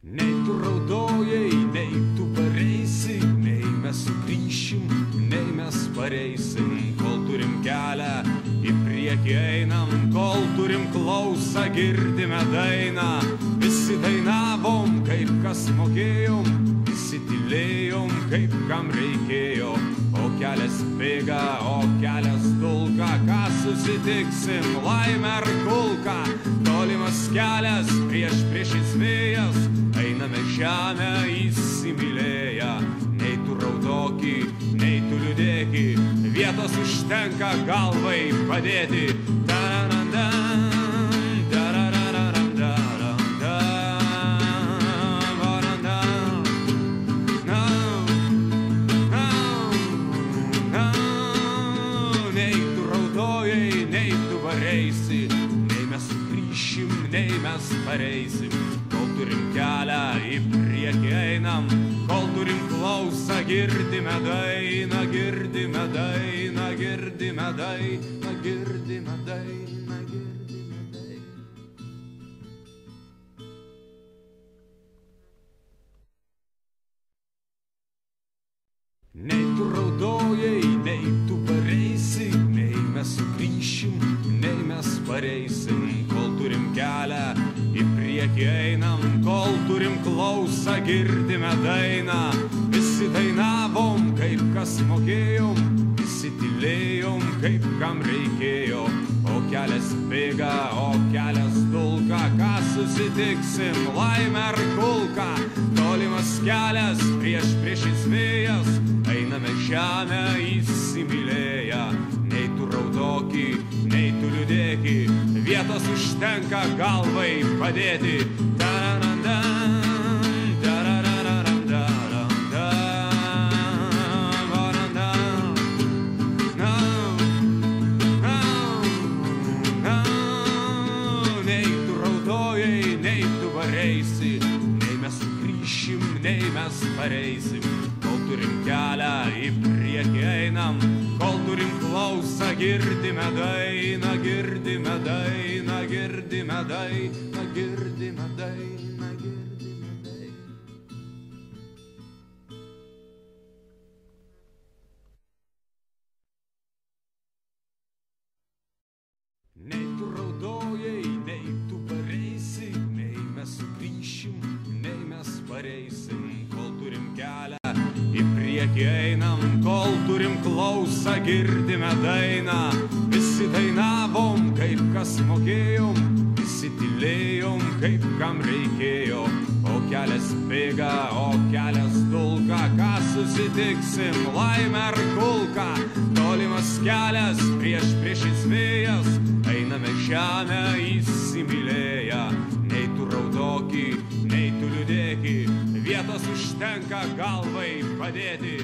Nei tu raudojai, nei tu pareisi, nei mes sugrįšim, nei mes pareisim, kol turim kelią, į priekį einam, kol turim klausą, girdime dainą. Visi dainavom, kaip kas mokėjom, visi tylėjom, kaip kam reikėjo. O kelias bėga, o kelias dulka, ką susitiksim, laimę ar kulką. Tolimas kelias, priešais vėjas, einame žemę įsimylėję. Nei tu raudoki, nei tu liūdėki, vietos užtenka galvai padėti. Nei tu raudojai, nei tu vareisi, nei mes sugrįšim, nei mes pareisim. Kol turim kelią, į priekį einam, kol turim klausą, girdime dainą, girdime dainą, girdime dainą, girdime dainą, girdime dainą. Nei tu raudojai, nei tu pareisi, nei mes sugrįšim, nei mes pareisim. Kol turim kelią, į priekį einam, kol turim klausą, girdime dainą. Visi dainavom, kaip kas mokėjom, visi tylėjom, kaip kam reikėjo. O kelias bėga, o kelias dulka, ką susitiksim, laimę ar kulką. Tolimas kelias, priešais vėjas, einame žemę įsimylėję. Nei tu raudoki, nei tu liūdėki, vietos užtenka galvai padėti. Nei tu raudojai, nei tu vareisi, nei mes sugrįšim, nei mes pareisim. Kol turim kelią, į priekį einam, kol turim klausą, girdime dainą, girdime dainą, girdime dainą, girdime dainą, girdime dainą. Nei tu raudojai, nei tu pareisi, nei mes sugrįšim, nei mes pareisim. Kol turim kelią, į priekį einam, kol turim klausą, girdime dainą. Visi dainavom, kaip kas mokėjom, visi tylėjom, kaip kam reikėjo. O kelias bėga, o kelias dulka, ką susitiksim, laimę ar kulką. Tolimas kelias, priešais vėjas, einame žemę įsimylėję. Nei tu raudoki, nei tu liūdėki, vietos užtenka galvai padėti.